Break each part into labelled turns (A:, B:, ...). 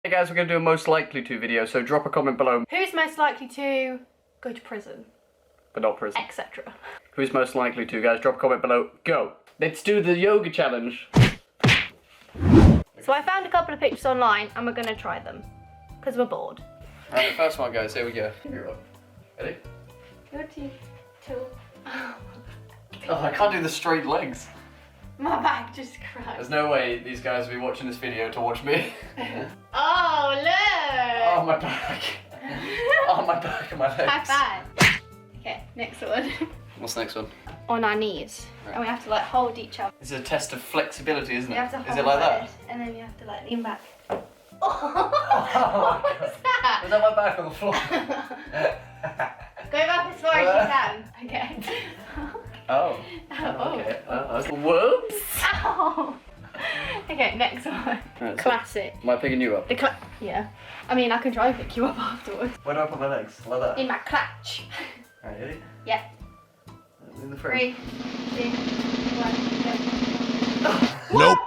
A: Hey guys, we're going to do a most likely to video, so drop a comment below.
B: Who's most likely to go to prison?
A: But not prison.
B: Etc.
A: Who's most likely to, guys? Drop a comment below. Go! Let's do the yoga challenge.
B: So I found a couple of pictures online and we're going to try them. Because we're bored.
A: Alright, the first one, guys. Here we go. Ready?
B: Your teeth.
A: Oh, I can't do the straight legs.
B: My back just cracked.
A: There's no way these guys will be watching this video to watch me.
B: Oh, look!
A: Oh, my back. Oh, my back and my legs.
B: High five. Okay, next one.
A: What's the next one?
B: On our knees. Right. And we have to like hold each other.
A: This is a test of flexibility, isn't it?
B: You have to hold
A: Is it like that?
B: And then you have to like lean back.
A: Oh,
B: What was that?
A: Was that my back on the floor?
B: Go back as far as you can. Okay.
A: Oh. Okay. Whoops.
B: Ow. Okay, next one.
A: Right,
B: Classic.
A: Am I picking you up?
B: Yeah. I mean, I can try and pick you up afterwards.
A: Where do I put my legs? Like that?
B: In my clutch.
A: Alright, ready?
B: Yeah.
A: In the front.
B: 3, 2, 1, go.
C: Nope.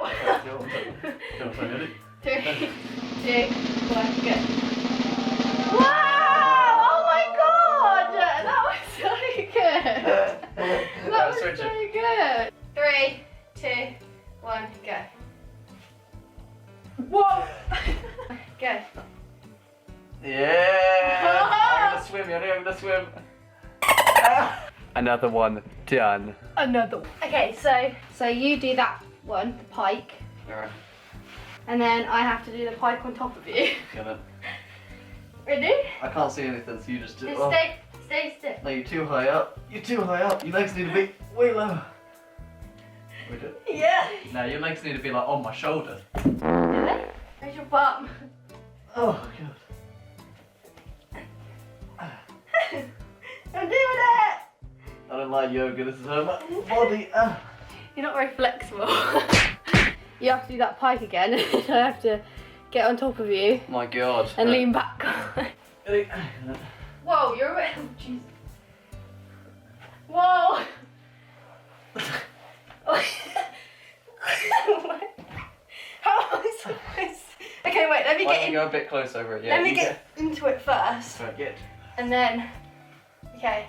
A: Ready?
B: 3, 2, 1, go. Wow! Oh my god! That was so good! That was so good! 3, 2, 1, go. Whoa! Go.
A: Yeah! I'm gonna swim, I'm gonna swim. Another one done.
B: Another one. Okay, so you do that one, the pike.
A: Alright.
B: And then I have to do the pike on top of you.
A: Get it.
B: Ready?
A: I can't see anything, so you just do it.
B: Just stay still.
A: No, you're too high up. You're too high up. Your legs need to be way lower. We do it.
B: Yeah.
A: No, your legs need to be like on my shoulder.
B: Really? Where's your bum?
A: Oh god.
B: I'm doing it!
A: I don't like yoga, this is hurt my body.
B: You're not very flexible. You have to do that pike again. I have to get on top of you.
A: My god.
B: And lean back. Whoa, you're a bit. Oh, jeez. Whoa! How am I supposed to... Okay, wait, let me
A: Why
B: get
A: don't
B: in.
A: you go a bit close over it? Yeah,
B: Let me get into it first.
A: Right, get.
B: And then. Okay.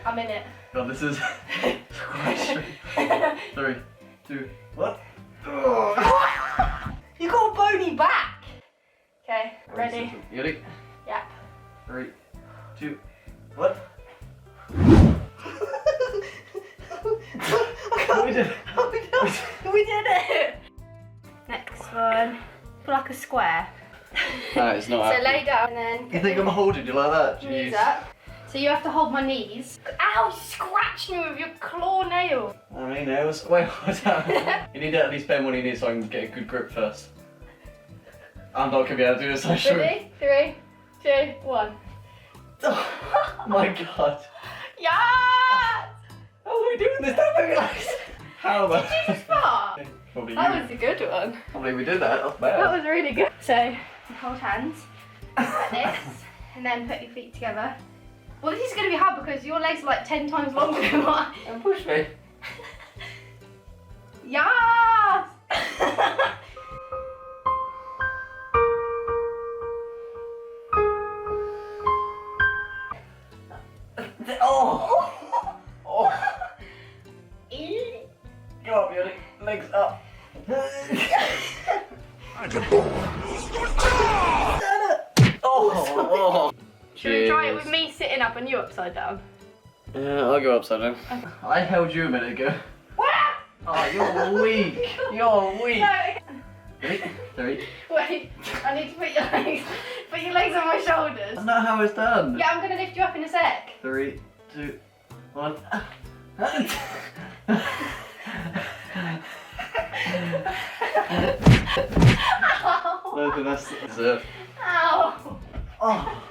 B: I'm in it.
A: God, this is quite strange. 3, 2, 1. Oh.
B: You got a bony back. Okay, ready?
A: You ready?
B: Yeah.
A: 3, 2, 1. We did it.
B: We did it. Next one. Like a square.
A: No, it's not
B: So
A: happening.
B: lay down and then.
A: You think I'm holding you like that?
B: Knees
A: Jeez.
B: up. So you have to hold my knees. Ow! You scratched me with your claw nail.
A: I mean, it was. Wait, what's that? You need to at least bend one of your knees so I can get a good grip first. I'm not gonna be able to do this, I'm sure.
B: Ready? 3, 2, 1.
A: Oh my god.
B: Yes!
A: How are we doing this? Don't make me like. How
B: Did you just fart?
A: Probably
B: That
A: you.
B: was a good one.
A: I can't believe we did that. That's bad.
B: That was really good. So, you hold hands like this, and then put your feet together. Well, this is going to be hard because your legs are like 10 times longer than mine.
A: And push me.
B: Yes!
A: Oh! Oh! Go up, Yodi. Legs up. Oh!
B: Should we try it with me sitting up and you upside down?
A: Yeah, I'll go upside down. I held you a minute ago. Oh, you're weak. You're weak.
B: No.
A: 3, 3.
B: Wait, I need to put your legs on my shoulders.
A: That's not how it's done.
B: Yeah, I'm going to lift you up in a sec.
A: 3, 2, 1.
B: Ow.
A: No, but that's deserved.
B: Ow.
A: Oh.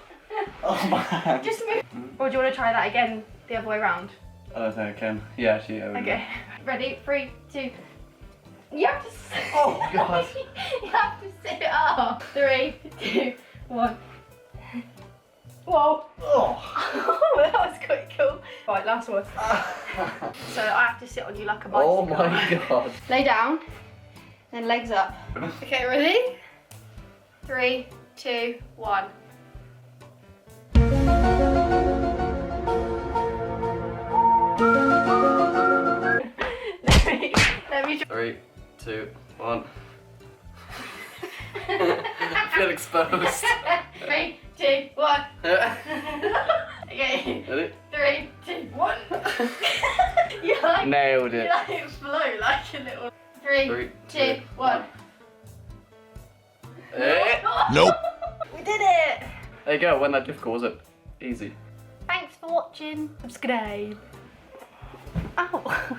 A: Oh man.
B: Just move. Or do you want to try that again the other way around?
A: I don't think I can. Yeah, actually, yeah.
B: Okay. Ready? 3, 2. You have to sit.
A: Oh, God.
B: You have to sit up. 3, 2, 1. Whoa.
A: Oh.
B: That was quite cool. Right, last one. So I have to sit on you like a bicycle.
A: Oh my god.
B: Lay down, then legs up. Okay, ready? 3, 2, 1. Let me
A: 3, 2, 1. I feel exposed.
B: 3, 2, 1. Okay.
A: Ready?
B: 3, 2, 1. You like,
A: Nailed it.
B: you like flow like a little. 3, 2, 1.
C: Nope.
B: We did it!
A: There you go, wasn't that difficult, was it? Easy.
B: Thanks for watching. Subscribe. Ow.